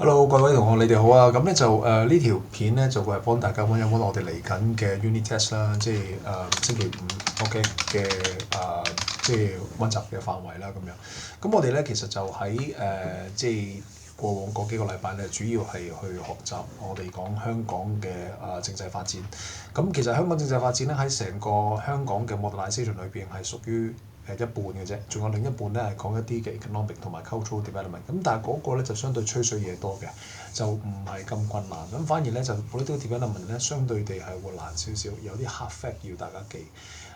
Hello，各位同學，你哋好啊！咁咧就呢條片咧就會係幫大家溫一溫我哋嚟緊嘅 unit test 啦，即係星期五 OK 嘅即係溫習嘅範圍啦咁樣。咁我哋咧其實就喺即係過往嗰幾個禮拜咧，主要係去學習我哋講香港嘅政制發展。咁其實香港政制發展咧喺成個香港嘅 modernisation 裏邊係屬於一半嘅啫，仲有另一半咧係講一啲嘅 economic 同埋 cultural development。咁但係嗰個咧就相對吹水嘢多嘅，就唔係咁困難。咁反而咧就 political development 咧相對地係會難少少，有啲 hard fact 要大家記。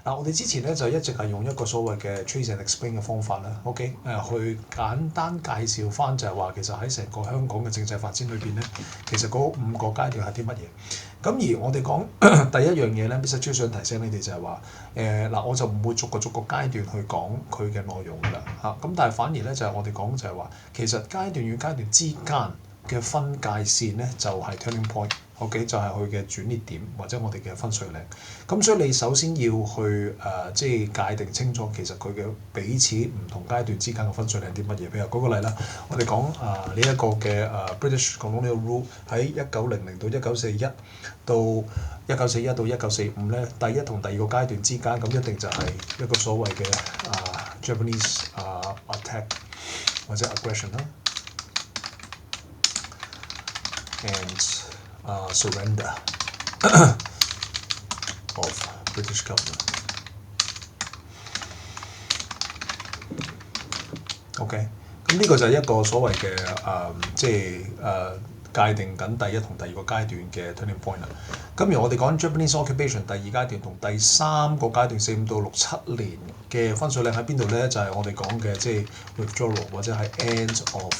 我哋之前咧就一直係用一個所謂嘅 trace and explain 嘅方法啦，OK 去簡單介紹翻就係話其實喺成個香港嘅政制發展裏邊咧，其實嗰5個階段係啲乜嘢？咁而我哋講第一樣嘢咧 Mr. Chiu 想提醒你哋就係話我就唔會逐個階段去講佢嘅內容㗎啦嚇。咁但係反而咧就係我哋講就係話，其實階段與階段之間嘅分界線咧就係 turning point。OK 就係佢嘅轉捩點或者我哋嘅分水嶺。咁所以你首先要去即係界定清楚其實佢嘅彼此唔同階段之間嘅分水嶺啲乜嘢。譬如舉個例啦，我哋講呢一個嘅British Colonial Rule 喺1900到1941到1941到1945咧，第一同第二個階段之間咁一定就係一個所謂嘅Japanese attack 或者 aggression 啦。And surrender of British government。OK， 咁呢個就係一個所謂嘅即係界定緊第一同第二個階段嘅 turning point 啦。咁而我哋講 Japanese occupation 第二階段同第三個階段45到67年嘅分水嶺喺邊度咧？就係我哋講嘅即係 withdrawal 或者係 end of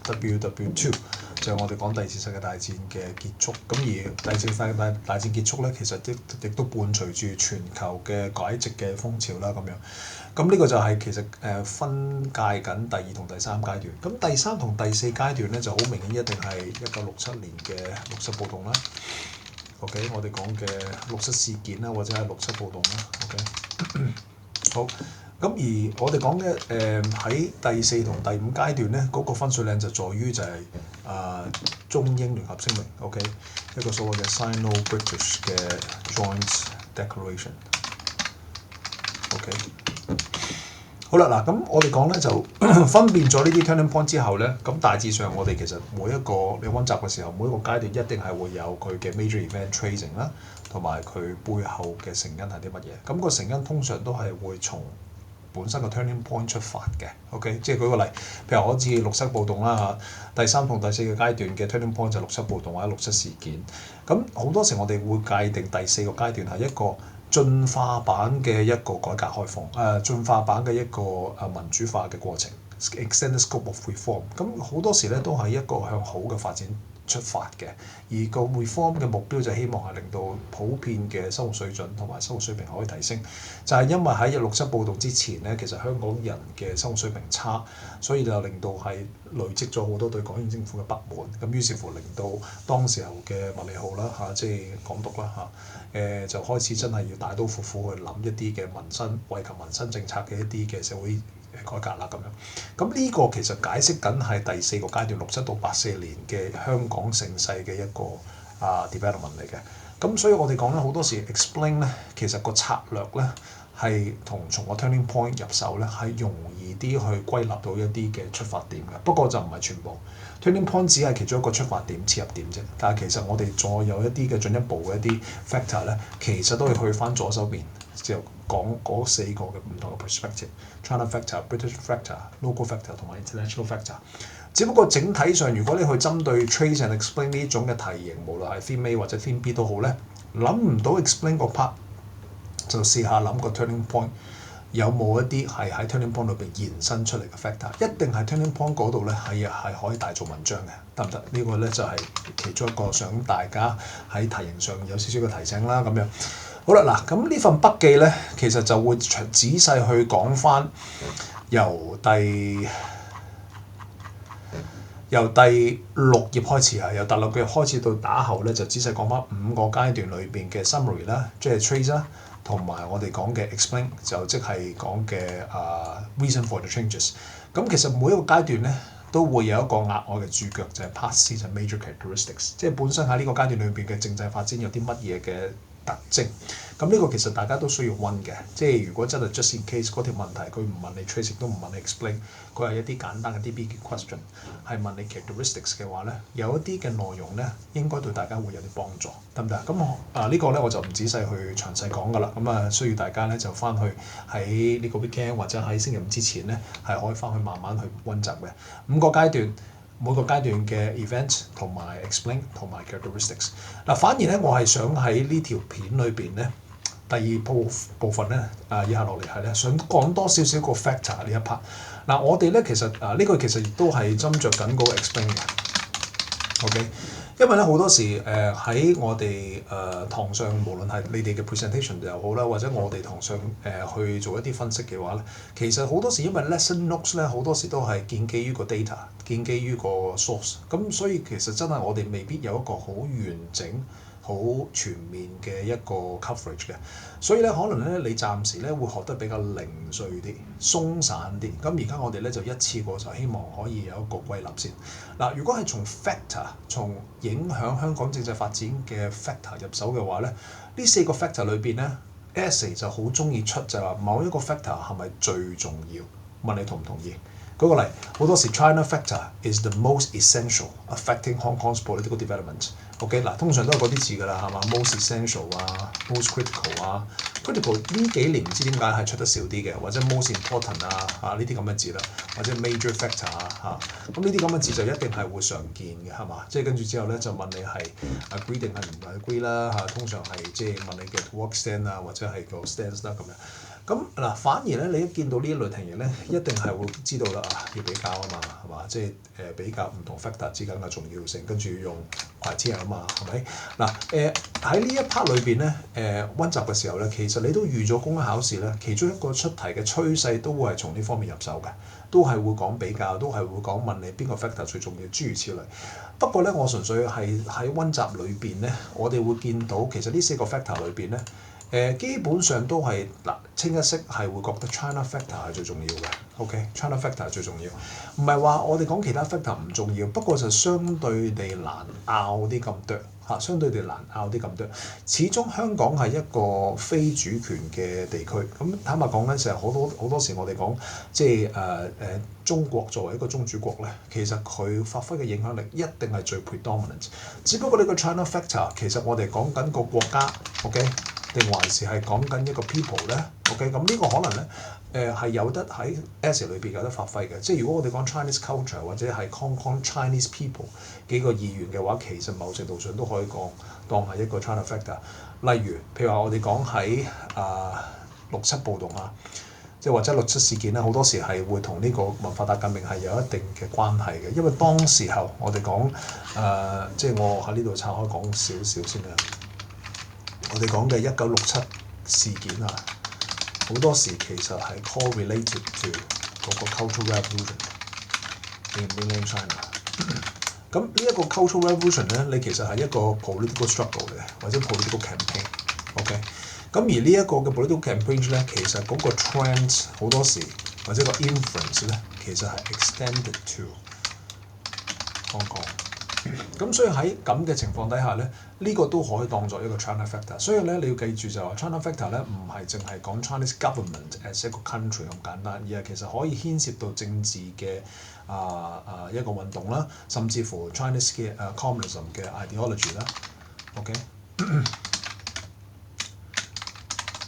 WW2。就係我哋講第二次世界大戰嘅結束。咁而第二次世界大戰結束咧，其實亦都伴隨住全球嘅改籍嘅風潮啦咁樣。咁呢個就係其實分界緊第二同第三階段。咁第三同第四階段咧就好明顯一定係1967年嘅六七暴動啦。OK， 我哋講嘅六七事件啦，或者係六七暴動啦。OK， 好。咁而我哋講嘅喺第四同第五階段咧，嗰個分水嶺就在於就係中英聯合聲明 ，OK， 一個所謂嘅 Sino-British 嘅 Joint Declaration。OK， 好啦，嗱咁我哋講咧就分辨咗呢啲 turning point 之後咧，咁大致上我哋其實每一個你溫習嘅時候，每一個階段一定係會有佢嘅 major event tracing 啦，同埋佢背後嘅成因係啲乜嘢。咁個成因通常都係會從本身個 turning point 出發嘅 ，OK， 即係舉個例，譬如好似六七暴動啦嚇，第三同第四個階段嘅 turning point 就六七暴動或者六七事件。咁好多時我哋會界定第四個階段係一個進化版嘅一個改革開放，進化版嘅一個民主化嘅過程 ，extended scope of reform。咁好多時咧都係一個向好嘅發展出發嘅，而個 reform 嘅目標就希望係令到普遍嘅生活水準同埋生活水平可以提升。就係因為喺六七暴動之前咧，其實香港人嘅生活水平差，所以就令到係累積咗好多對港英政府嘅不滿。咁於是乎令到當時候嘅麥理浩啦嚇，即係港督啦嚇，就開始真係要大刀闊斧去諗一啲嘅民生惠及民生政策嘅一啲嘅社會改革啦咁樣。咁呢個其實解釋緊係第四個階段67到84年嘅香港盛世嘅一個development 嚟嘅。咁所以我哋講咧好多時 explain 咧，其實個策略咧係從個 turning point 入手咧係容易啲去歸納到一啲嘅出發點嘅。不過就唔係全部 turning point 只係其中一個出發點切入點啫。但係其實我哋再有一啲嘅進一步嘅一啲 factor 咧，其實都係去翻左手邊就講嗰4個嘅唔同嘅 perspective。China factor、British factor、local factor 同埋 international factor。只不過整體上，如果你去針對 trace and explain 呢種嘅題型，無論係 theme A 或者 theme B 都好咧，諗唔到 explain 個 part，就試下諗個 turning point 有冇一啲係喺 turning point 裏邊延伸出嚟嘅 factor。一定係 turning point 嗰度咧係可以大做文章嘅，得唔得？呢個咧就係其中一個想大家喺題型上有少少嘅提醒啦咁樣。好啦，嗱咁呢份筆記咧，其實就會仔細去講翻由第6頁開始由第6頁開始到打後咧，就仔細講翻5個階段裏邊嘅 summary 啦，即係 trace 啦，同埋我哋講嘅 explain 就即係講嘅reason for the changes。咁其實每一個階段咧都會有一個額外嘅注腳，就係 past season major characteristics，即係本身喺呢個階段裏邊嘅政制發展有啲乜嘢嘅特徵。咁呢個其實大家都需要溫嘅，即係如果真係 just in case 嗰條問題佢唔問你 trace 亦都唔問你 explain，佢係一啲簡單嘅 DB 嘅 question，係問你 characteristics 嘅話咧，有一啲嘅內容咧應該對大家會有啲幫助，得唔得？咁呢個咧我就唔仔細去詳細講㗎啦，咁需要大家咧就翻去喺呢個 weekend 或者喺星期五之前咧係可以翻去慢慢去溫習嘅5個階段。每個階段嘅 event 同埋 explain 同埋 characteristics。反而咧，我係想喺呢條片裏邊咧，第二部分咧，以下落嚟係咧，想講多少少個 factor 呢一 part。我哋咧其實呢個其實亦都係斟酌緊嗰個 explain 嘅。OK， 因為咧好多時喺我哋堂上，無論係你哋嘅 presentation 又好啦，或者我哋堂上去做一啲分析嘅話咧，其實好多時因為 lesson notes 咧好多時都係建基於個 data， 建基於個 source， 咁所以其實真係我哋未必有一個好完整、好全面嘅一個 coverage 嘅，所以咧可能咧你暫時咧會學得比較零碎啲、鬆散啲。咁而家我哋咧就一次過就希望可以有一個歸納先。如果係從 factor 從影響香港政制發展嘅 factor 入手嘅話咧，呢4個 factor 裏邊咧 essay 就好中意出就係話某一個 factor 係咪最重要？問你同唔同意？舉個例，好多時 China factor is the most essential affecting Hong Kong's political development。OK， 通常都係嗰啲字㗎啦，係嘛 ？most essential 啊 ，most critical 啊 ，critical 呢幾年唔知點解係出得少啲嘅，或者 most important 呢啲咁嘅字啦，或者 major factor 咁呢啲咁嘅字就一定係會常見嘅，係嘛？即係跟住之後咧就問你係 agree 定係唔 agree 啦通常係即係問你嘅 to what extent 或者係個 stance 啦咁樣。咁反而咧，你一見到呢一類題型咧，一定係會知道啦要比較啊嘛，係嘛？即係比較唔同 factor 之間嘅重要性，跟住用 criteria 啊嘛，係咪？喺呢一 part 裏邊咧，溫習嘅時候咧，其實你都預咗公開考試咧，其中一個出題嘅趨勢都會係從呢方面入手嘅，都係會講比較，都係會講問你邊個 factor 最重要，諸如此類。不過咧，我純粹係喺溫習裏邊咧，我哋會見到其實呢4個 factor 裏邊咧。基本上都係清一色係會覺得 China factor 係最重要嘅 ，OK？China factor 係最重要，唔係話我哋講其他 factor 唔重要，不過就相對地難拗啲咁多相對地難拗啲咁多。始終香港係一個非主權嘅地區，咁坦白講咧，成日好多時我哋講即係中國作為一個宗主國咧，其實佢發揮嘅影響力一定係最 predominant。只不過呢個 China factor 其實我哋講緊個國家 ，OK？定還是係講緊一個 people 咧 ，OK？ 咁呢個可能咧，係有得喺 essay 裏邊有得發揮嘅。即係如果我哋講 Chinese culture 或者係 Hong Kong Chinese people 幾個議員嘅話，其實某程度上都可以講當係一個 China factor。例如，譬如話我哋講喺6·7暴動即係或者6·7事件咧，好多時係會同呢個文化大革命係有一定嘅關係嘅，因為當時候我哋講即係我喺呢度拆開講少少先啦。我哋講嘅1967事件好多時其實係 correlated to 嗰個 cultural revolution in mainland China。咁呢一個 cultural revolution 咧，你其實係一個 political struggle 嘅，或者 political campaign。OK。咁而呢一個嘅 political campaign 咧，其實嗰個 trend 好多時或者個 influence 咧，其實係 extended to Hong Kong。咁所以喺咁嘅情況底下咧，呢個都可以當作一個 China factor。所以咧，你要記住就係話 China factor 咧，唔係淨係講 Chinese government as 一個 country 咁簡單，而係其實可以牽涉到政治嘅一個運動啦，甚至乎 Chinese 嘅communism 嘅 ideology 啦。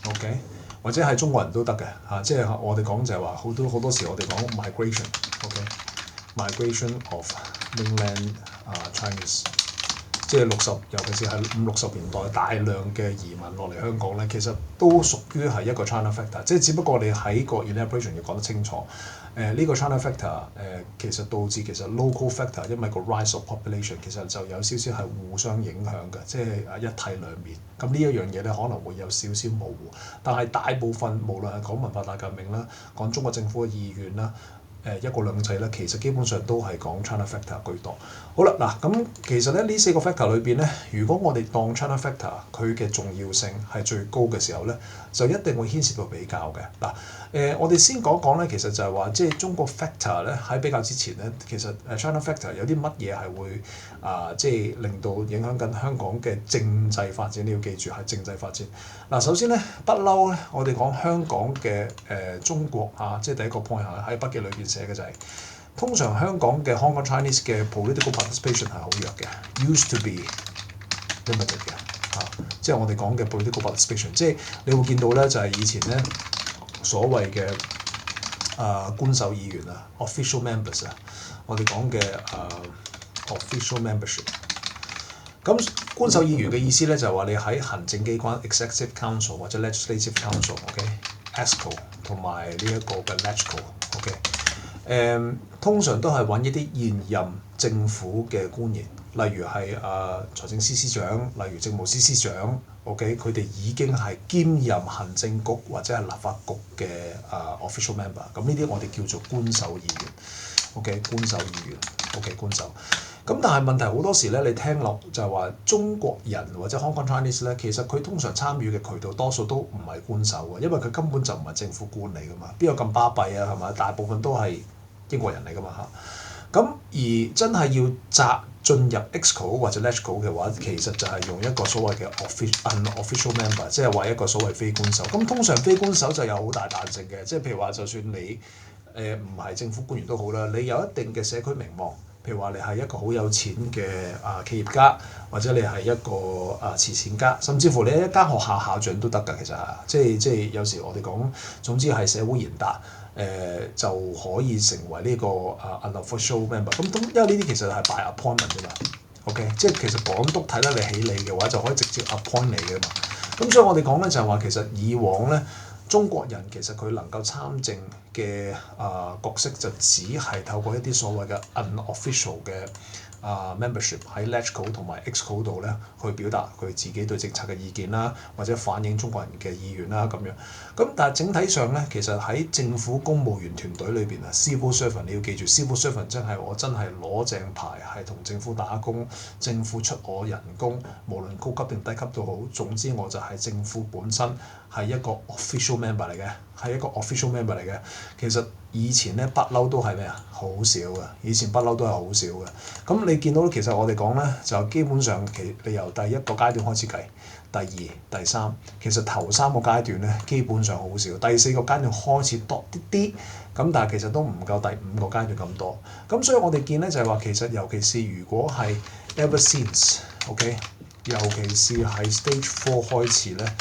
OK， 或者係中國人都得嘅即係我哋講就係話好多時我哋講 migration，OK，migration of mainland Chinese， 即係尤其是係50-60年代大量嘅移民落嚟香港咧，其實都屬於係一個 China factor， 即係只不過你喺個 elaboration 要講得清楚。呢個 China factor 其實導致其實 local factor， 因為個 rise of population 其實就有少少係互相影響嘅，即係一體兩面。咁呢一樣嘢咧可能會有少少模糊，但係大部分無論係講文化大革命啦，講中國政府嘅意願啦。一國兩制咧，其實基本上都係講 China factor 居多。好啦，嗱咁其實咧呢4個 factor 裏邊咧，如果我哋當 China factor 佢嘅重要性係最高嘅時候咧，就一定會牽涉到比較嘅。嗱我哋先講講咧，其實就係話即係中國 factor 咧喺比較之前咧，其實China factor 有啲乜嘢係會即係令到影響緊香港嘅政制發展。你要記住係政制發展。嗱首先咧不嬲咧，我哋講香港嘅中國即係第一個 point 喺筆記裏邊寫嘅就係、通常香港嘅 Hong Kong Chinese 嘅 political participation 係好弱嘅 ，used to be limited 嘅即係我哋講嘅 political participation， 即係你會見到咧就係以前咧所謂嘅官守議員official members 我哋講嘅official membership。咁官守議員嘅意思咧就係話你喺行政機關 executive council 或者 legislative council，OK，EXCO 同埋呢一個嘅 LegCo，OK，通常都係揾一啲現任政府嘅官員，例如係財政司司長，例如政務司司長 ，OK， 佢哋已經係兼任行政局或者係立法局嘅official member， 咁呢啲我哋叫做官守議員 ，OK， 官守議員 ，OK， 官守。咁但係問題好多時咧，你聽落就係話中國人或者 Hong Kong Chinese 咧，其實佢通常參與嘅渠道多數都唔係官守嘅，因為佢根本就唔係政府官嚟㗎嘛，邊有咁巴閉啊？係咪？大部分都係英國人嚟㗎嘛咁而真係要進入 EXCO 或者 LegCo 嘅話，其實就係用一個所謂嘅 unofficial member， 即係話一個所謂非官守。咁通常非官守就有好大彈性嘅，即係譬如話，就算你唔係政府官員都好啦，你有一定嘅社區名望。譬如話你係一個好有錢嘅企業家，或者你係一個慈善家，甚至乎你係一間學校校長都得㗎。其實即係有時我哋講，總之係社會賢達就可以成為呢個unofficial member。咁因為呢啲其實係 by appointment 啫嘛。OK， 即係其實港督睇得你起你嘅話，就可以直接 appoint 你嘅嘛。咁所以我哋講咧就係話，其實以往咧中國人其實佢能夠參政嘅角色就只係透過一啲所謂嘅 unofficial 嘅membership 喺 LegCo 同埋 EXCO 度咧去表達佢自己對政策嘅意見啦，或者反映中國人嘅意願啦咁樣。咁但係整體上咧，其實喺政府公務員團隊裏邊civil servant 你要記住 civil servant 真係我真係攞正牌，係同政府打工，政府出我人工，無論高級定低級都好，總之我就係政府本身係一個 official member 嚟嘅，係一個 official member 嚟嘅。其實以前咧不嬲都係咩好少嘅，以前不嬲都係好少嘅。咁你見到其實我哋講咧就基本上你由第一個階段開始計，第二、第三，其實頭3個階段咧基本上好少，第4個階段開始多啲，咁但係其實都唔夠第5個階段咁多。咁所以我哋見咧就係話其實尤其是如果係 ever since，OK， 尤其是係 stage 4開始咧，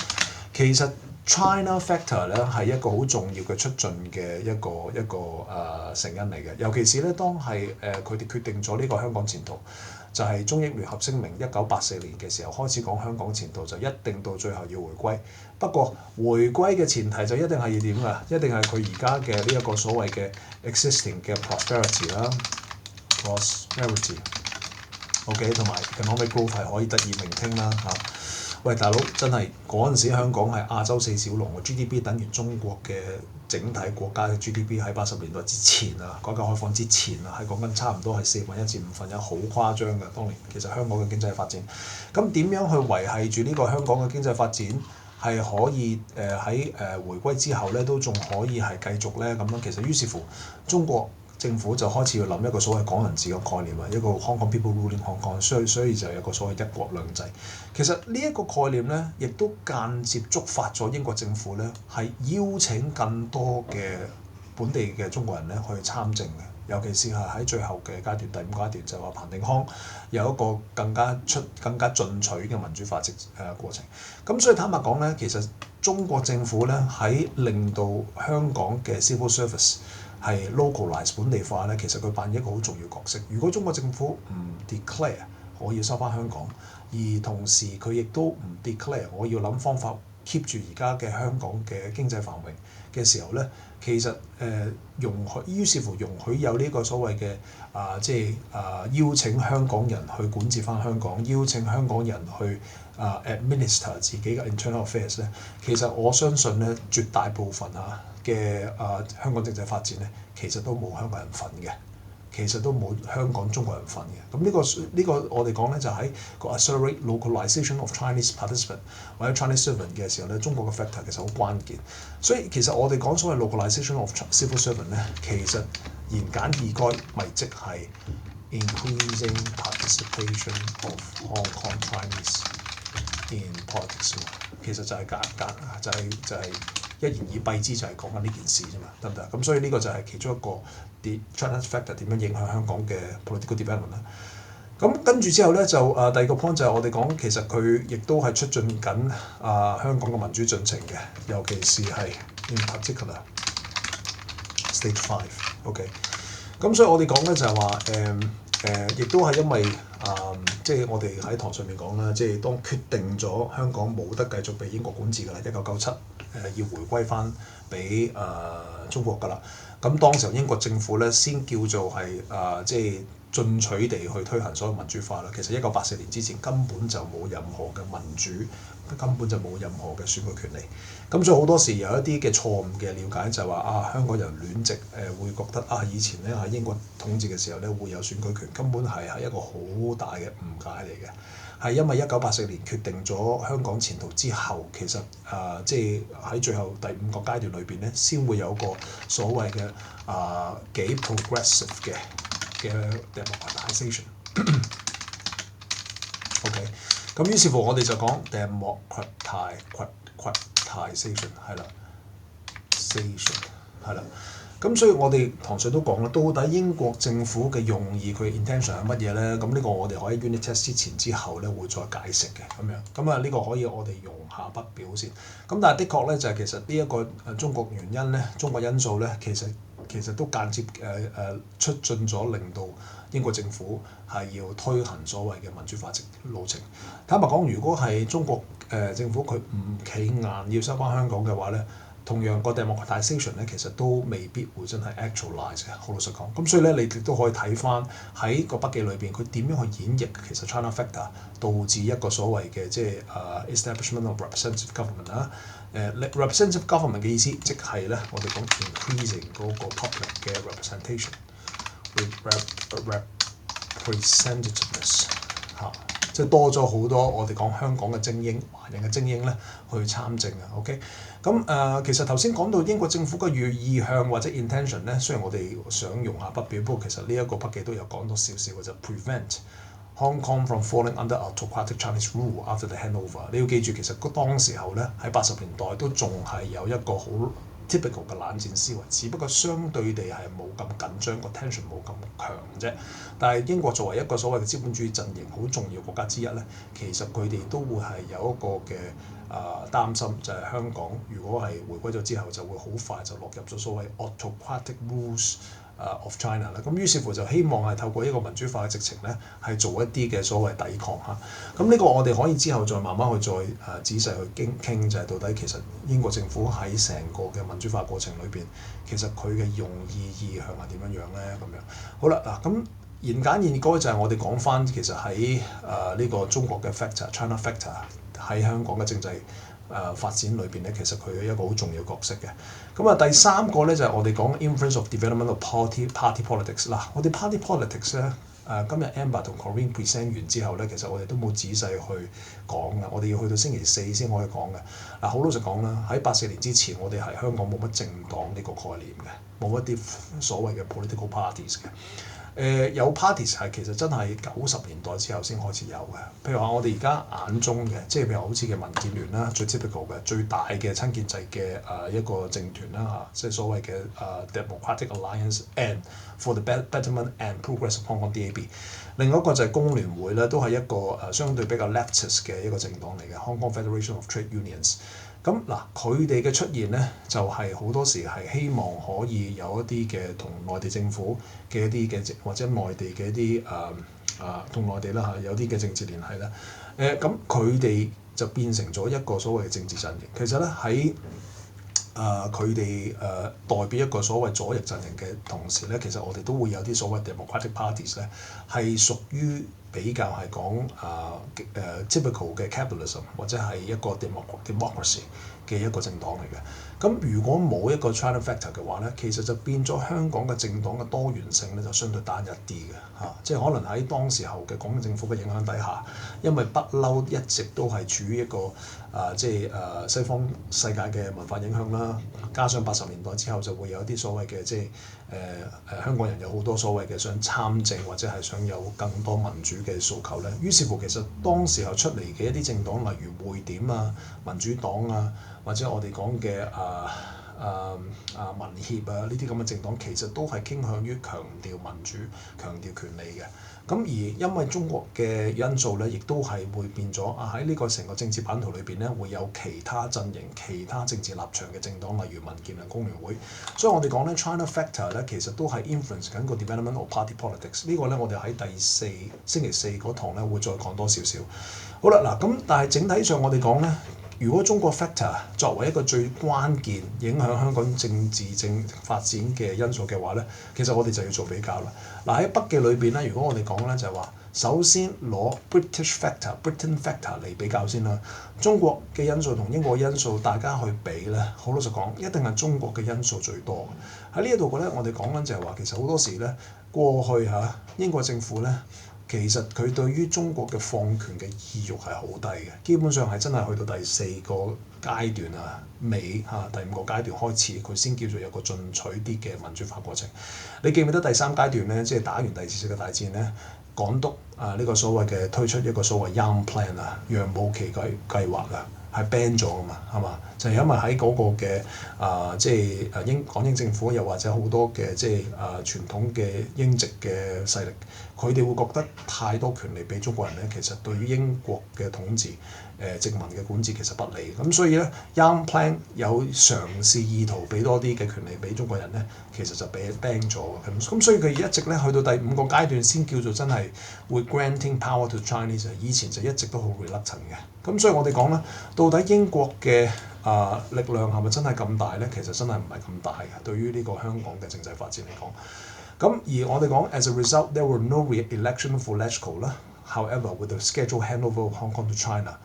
其實China factor 咧係一個好重要嘅出進嘅一個成因嚟嘅，尤其是咧當係佢哋決定咗呢個香港前途，就係中英聯合聲明1984年嘅時候開始講香港前途，就一定到最後要回歸。不過回歸嘅前提就一定係要點㗎？一定係佢而家嘅呢一個所謂嘅 existing 嘅 prosperity 啦 ，prosperity，OK， 同埋 economic growth 係可以得以聆聽啦喂，大佬真係嗰陣時香港係亞洲4小龍嘅 GDP 等於中國嘅整體國家嘅 GDP 喺80年代之前改革開放之前係講緊差唔多係1/4至1/5，好誇張㗎。當年其實香港嘅經濟發展，咁點樣去維係住呢個香港嘅經濟發展係可以喺回歸之後咧都仲可以係繼續咧咁樣？其實於是乎中國政府就開始要諗一個所謂港人治嘅概念一個 Hong Kong people ruling Hong Kong， 所以就有個所謂一國兩制。其實呢一個概念咧，亦都間接觸發咗英國政府咧，係邀請更多嘅本地嘅中國人咧去參政嘅，尤其是係喺最後嘅階段，第5階段就話彭定康有一個更加進取嘅民主化過程。咁所以坦白講咧，其實中國政府咧喺令到香港嘅 civil service係 localize 本地化咧，其實佢扮演一個好重要角色。如果中國政府唔 declare 我要收翻香港，而同時佢亦都唔 declare 我要諗方法 keep 住而家嘅香港嘅經濟繁榮嘅時候咧，其實於是乎容許有呢個所謂嘅邀請香港人去管治翻香港，邀請香港人去administer 自己嘅 internal affairs 咧，其實我相信咧絕大部分嘅香港政制發展咧，其實都冇香港人份嘅。其實都冇香港中國人份嘅，咁呢個我哋講咧就喺個 accelerate localization of Chinese participant 或者 Chinese servant 嘅時候咧，中國嘅 factor 其實好關鍵。所以其實我哋講所謂 localization of civil servant 咧，其實言簡意賅，咪即係 increasing participation of Hong Kong Chinese in politics 嘛。其實就係就係一言以蔽之，就係講緊呢件事啫嘛，得唔得？咁所以呢個就係其中一個 China factor 點樣影響香港嘅 political development 啦。咁跟住之後咧就第二個 point 就係我哋講其實佢亦都係促進緊香港嘅民主進程嘅，尤其是係 in particular stage 5，OK。咁所以我哋講咧就係話亦都係因為即係我哋喺堂上面講啦，即係當決定咗香港冇得繼續被英國管治㗎啦，1997要回歸翻俾中國㗎啦。咁當時候英國政府咧先叫做係即係進取地去推行所謂民主化啦。其實1984年之前根本就冇任何嘅民主，根本就冇任何嘅選舉權利。咁所以好多時有一啲嘅錯誤嘅了解就係話香港人亂直會覺得以前咧喺英國統治嘅時候咧會有選舉權，根本係一個好大嘅誤解嚟嘅。係因為1984年決定咗香港前途之後，其實即係喺最後第5個階段裏邊咧，先會有個所謂嘅幾 progressive 嘅 democratization。OK， 咁於是乎我哋就講 democratization 係啦 ，station 係啦。咁所以我哋堂上都講啦，到底英國政府嘅用意佢 intention 係乜嘢咧？咁呢個我哋可以 unit test 之前之後咧會再解釋嘅咁樣。咁呢個可以我哋容下不表先。咁但係的確咧就係其實呢一個中國原因咧，中國因素咧，其實都間接促進咗令到英國政府係要推行所謂嘅民主化路程。坦白講，如果係中國政府佢唔企硬要收翻香港嘅話咧，同樣個 democratization 咧，其實都未必會真係 actualize 嘅，好老實講。咁所以咧，你亦都可以睇翻喺個筆記裏邊，佢點樣去演繹其實 China factor 導致一個所謂嘅即係establishment of representative government 啦。representative government 嘅意思即係咧，我哋講 increasing 嗰個 public 嘅 representativeness 嚇。即係多咗好多我哋講香港嘅精英、華人嘅精英咧去參政啊 ，OK？ 咁其實頭先講到英國政府嘅意向或者 intention 咧，雖然我哋想容下不表，不過其實呢一個筆記都有講多少少嘅，就 prevent Hong Kong from falling under autocratic Chinese rule after the handover。你要記住，其實當時候咧喺80年代都仲係有一個好 typical 嘅冷戰思維，只不過相對地係冇咁緊張，個 tension 冇咁強啫。但係英國作為一個所謂嘅資本主義陣營好重要國家之一咧，其實佢哋都會係有一個嘅擔心，就係香港如果係回歸咗之後，就會好快就落入咗所謂 autocratic rules of China 啦。咁於是乎就希望係透過一個民主化嘅直情咧，係做一啲嘅所謂抵抗嚇。咁呢個我哋可以之後再慢慢去再仔細去傾，就係到底其實英國政府喺成個嘅民主化過程裏邊，其實佢嘅用意向係點樣樣咧？咁樣好啦嗱，咁言簡意賅就係我哋講翻其實喺呢個中國嘅 factor China factor 喺香港嘅政制發展裏邊咧，其實佢有一個好重要角色嘅。咁第三個咧就係我哋講 influence of development of party politics 嗱。我哋 party politics 咧今日 Amber 同 Corinne present 完之後咧，其實我哋都冇仔細去講嘅，我哋要去到星期4先可以講嘅。嗱，好老實講啦，喺84年之前，我哋係香港冇乜政黨呢個概念嘅，冇一啲所謂嘅 political parties 嘅。有 parties 係其實真係90年代之後先開始有嘅，譬如話我哋而家眼中嘅，即係譬如好似嘅民建聯啦，最 typical 嘅、最大嘅親建制嘅一個政團啦嚇，即係所謂嘅Democratic Alliance and for the Betterment and Progress of Hong Kong DAB。另外一個就係工聯會咧，都係一個相對比較 leftist 嘅一個政黨嚟嘅 Hong Kong Federation of Trade Unions。咁嗱，佢哋嘅出現咧，就係好多時係希望可以有一啲嘅同內地政府嘅一啲嘅或者內地嘅一啲同內地啦有啲嘅政治聯繫啦。咁佢哋就變成咗一個所謂嘅政治陣營。其實咧喺佢哋代表一個所謂左翼陣營嘅同時咧，其實我哋都會有啲所謂 democratic parties 咧，係屬於比較係講typical 嘅 capitalism 或者係一個 democracy 嘅一個政黨嚟嘅。咁如果冇一個 China factor 嘅話咧，其實就變咗香港嘅政黨嘅多元性咧就相對單一啲嘅嚇，即係可能喺當時候嘅港英政府嘅影響底下，因為不嬲一直都係處於一個西方世界嘅文化影響啦，加上80年代之後就會有一啲所謂嘅香港人有好多所謂嘅想參政或者係想有更多民主嘅訴求咧，於是乎其實當時候出嚟嘅一啲政黨，例如匯點啊、民主黨啊，或者我哋講嘅民協啊呢啲咁嘅政黨，其實都係傾向於強調民主、強調權利嘅。咁而因為中國嘅因素咧，亦都係會變咗喺呢個成個政治版圖裏邊咧，會有其他陣營、其他政治立場嘅政黨，例如民建聯、工聯會。所以我哋講咧 China factor 咧，其實都係 influence 緊個 development of party politics。呢個咧，我哋喺星期四嗰堂咧會再講多少少。好啦，嗱咁，但係整體上我哋講咧。如果中國 factor 作為一個最關鍵影響香港政治發展嘅因素嘅話咧，其實我哋就要做比較啦。嗱喺北嘅裏邊咧，如果我哋講咧就係話，首先攞 Britain factor 嚟比較先啦。中國嘅因素同英國因素大家去比咧，好老實講，一定係中國嘅因素最多。喺呢一度嘅咧，我哋講緊就係話，其實好多時咧過去英國政府咧。其實佢對於中國嘅放權嘅意欲係好低嘅，基本上係真係去到第4個階段尾第5個階段開始，佢先叫做有個進取啲嘅民主化過程。你記唔記得第3階段咧，即係打完第2次世界大戰咧，港督呢個所謂嘅推出一個所謂 Young Plan 楊慕琦計劃係 ban 咗㗎嘛，係嘛？就係因為喺嗰個嘅港英政府又或者好多嘅傳統嘅英殖嘅勢力，佢哋會覺得太多權力俾中國人咧，其實對於英國嘅統治殖民嘅管治其實不利。咁所以咧 Young Plan 有嘗試意圖俾多啲嘅權利俾中國人咧，其實就俾 ban 咗嘅。咁所以佢一直咧去到第5個階段先叫做真係會 granting power to Chinese， 以前就一直都好 reluctant 嘅。咁所以我哋講咧，到底英國嘅力量係咪真係咁大咧？其實真係唔係咁大嘅，對於呢個香港嘅政制發展嚟講。咁而我哋講 as a result there were no re-election for Letchko 啦。However, with the scheduled handover of Hong Kong to China,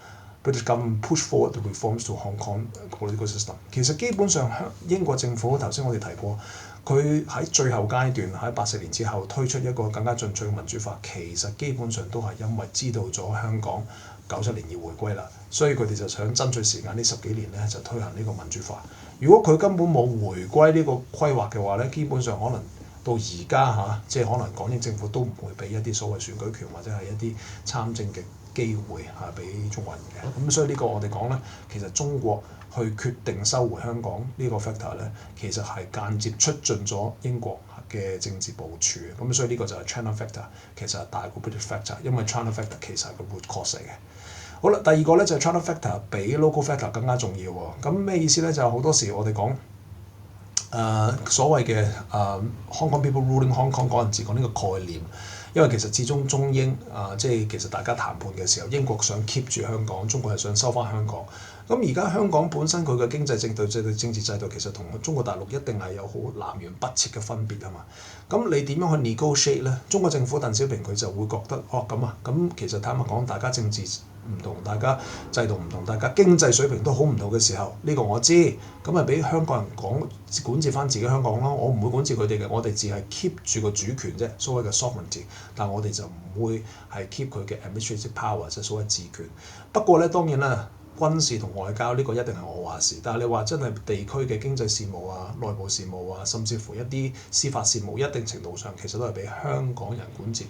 British government pushed forward the reforms to Hong Kong political system。其實基本上英國政府頭先我哋提過，佢喺最後階段喺84年之後推出一個更加進取嘅民主化，其實基本上都係因為知道咗香港97年要回歸啦，所以佢哋就想爭取時間呢10幾年咧就推行呢個民主化。如果佢根本冇回歸呢個規劃嘅話咧，基本上可能到而家即係可能港英政府都唔會俾一啲所謂選舉權或者係一啲參政嘅機會俾中國人嘅。咁所以呢個我哋講咧，其實中國去決定收回香港呢個 factor 咧，其實係間接促進咗英國嘅政治部署。咁所以呢個就係 China factor， 其實係大過 British factor， 因為 China factor 其實係個 root cause 嚟嘅。好啦，第二個咧就係 China factor 比 local factor 更加重要喎。咁咩意思咧？就係好多時我哋講所謂嘅Hong Kong people ruling Hong Kong 嗰陣時講呢個概念，因為其實始終中英其實大家談判嘅時候，英國想 keep 住香港，中國係想收翻香港。咁而家香港本身佢嘅經濟制度、政治制度其實同中國大陸一定係有好南轅北轍嘅分別啊嘛。咁你點樣去 negotiate 咧？中國政府鄧小平佢就會覺得咁其實坦白講，大家政治唔同，大家制度唔同，大家經濟水平都好唔同嘅時候，呢個我知，咁咪俾香港人管治翻自己香港咯。我唔會管治佢哋嘅，我哋只係 keep 住個主權啫，所謂嘅 sovereignty， 但我哋就唔會係 keep 佢嘅 administrative power， 即係所謂治權。不過咧，當然啦。軍事同外交呢個一定係我話事，但係你話真係地區嘅經濟事務內部事務甚至乎一啲司法事務，一定程度上其實都係俾香港人管治。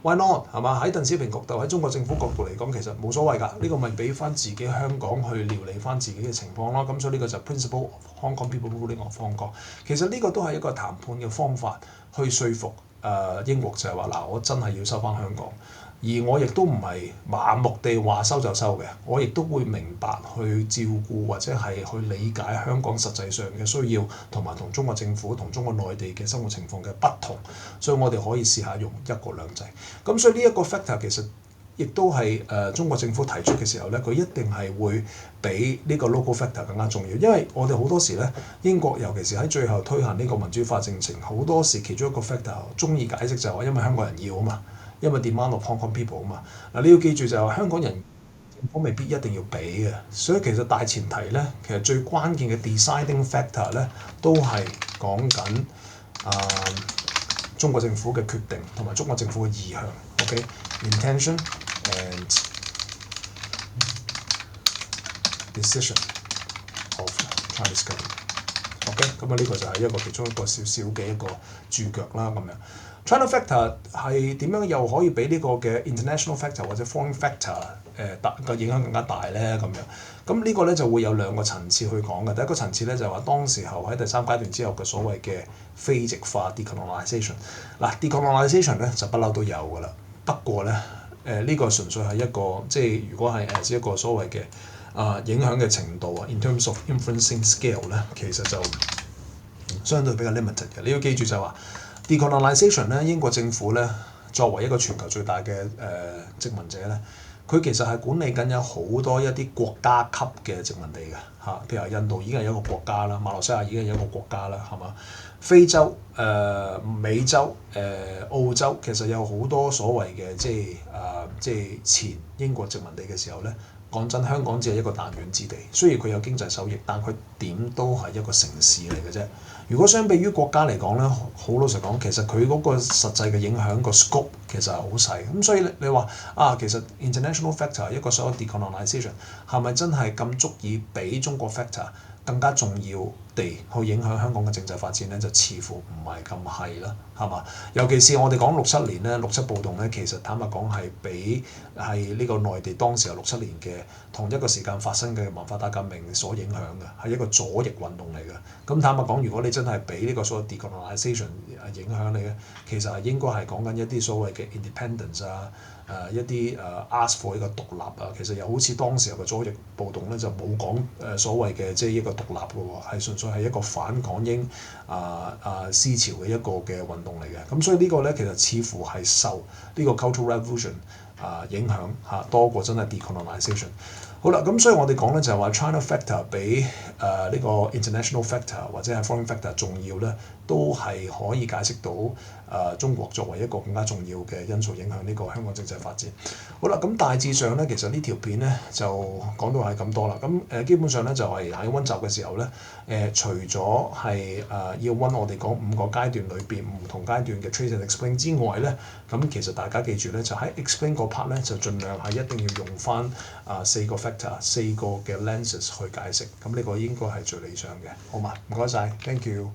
Why not？ 係嘛？喺鄧小平角度，喺中國政府角度嚟講，其實冇所謂㗎。呢個咪俾翻自己香港去料理翻自己嘅情況咯。咁所以呢個就 principle of Hong Kong people ruling of Hong Kong。其實呢個都係一個談判嘅方法，去説服英國就係話嗱，我真係要收翻香港。而我亦都唔係盲目地話收就收嘅，我亦都會明白去照顧或者係去理解香港實際上嘅需要，同埋同中國政府同中國內地嘅生活情況嘅不同，所以我哋可以試下用一國兩制。咁所以呢一個 factor 其實亦都係中國政府提出嘅時候咧，佢一定係會比呢個 local factor 更加重要，因為我哋好多時咧，英國尤其是喺最後推行呢個民主化進程，好多時其中一個 factor 中意解釋就係話因為香港人要啊嘛。因為 demand of Hong Kong people 啊嘛。嗱，你要記住就係話香港人政府未必一定要俾嘅，所以其實大前提咧，其實最關鍵嘅 deciding factor 咧，都係講緊中國政府嘅決定同埋中國政府嘅意向 ，OK，intention and decision of Chinese government。OK， 咁啊呢個就係一個其中一個少少嘅一個注腳啦咁樣。China factor 係點樣又可以比呢個嘅 international factor 或者 foreign factor 嘅影響更加大咧咁樣？咁呢個咧就會有兩個層次去講嘅。第一個層次咧就係話當時候喺第三階段之後嘅所謂嘅非殖化 decolonization。嗱 decolonization 咧就不嬲都有㗎啦。不過咧呢個純粹係一個即係如果係誒一個所謂嘅影響嘅程度啊 ，in terms of influencing scale 咧，其實就相對比較 limited 嘅。你要記住就係話 decolonization 咧，英國政府咧作為一個全球最大嘅殖民者咧，佢其實係管理緊有好多一啲國家級嘅殖民地嘅嚇，譬如話印度已經係一個國家啦，馬來西亞已經係一個國家啦，係嘛？非洲、美洲、澳洲其實有好多所謂嘅即係前英國殖民地嘅時候咧。講真，香港只係一個彈丸之地，雖然佢有經濟收益，但佢點都係一個城市嚟嘅啫。如果相比於國家嚟講咧，好老實講，其實佢嗰個實際嘅影響個 scope 其實係好細。咁所以你話其實 international factor 一個所謂 decolonization 係咪真係咁足以比中國 factor更加重要地去影響香港嘅政制發展咧？就似乎唔係咁係啦，係嘛？尤其是我哋講67年咧，六七暴動咧，其實坦白講係比係呢個內地當時候67年嘅同一個時間發生嘅文化大革命所影響嘅，係一個左翼運動嚟嘅。咁坦白講，如果你真係俾呢個所謂 decolonization 影響你咧，其實係應該係講緊一啲所謂嘅 independence 一啲ask for 一個獨立啊，其實又好似當時候嘅左翼暴動咧，就冇講所謂嘅即係一個獨立嘅喎，係純粹係一個反港英思潮嘅一個嘅運動嚟嘅。咁所以呢個咧其實似乎係受呢個 cultural revolution 影響多過真係 decolonization。好啦，咁所以我哋講咧就係話 China factor 比呢個 international factor 或者係 foreign factor 重要咧，都係可以解釋到中國作為一個更加重要嘅因素影響呢個香港政制發展。好啦，咁大致上咧，其實呢條片咧就講到係咁多啦。咁基本上咧就係喺温習嘅時候咧，除咗係要温我哋講5個階段裏邊唔同階段嘅 trace and explain 之外咧，咁其實大家記住咧，就喺 explain 嗰 part 咧就盡量係一定要用翻4個 factor 4個嘅 lenses 去解釋。咁呢個應該係最理想嘅，好嘛？唔該晒 ，thank you。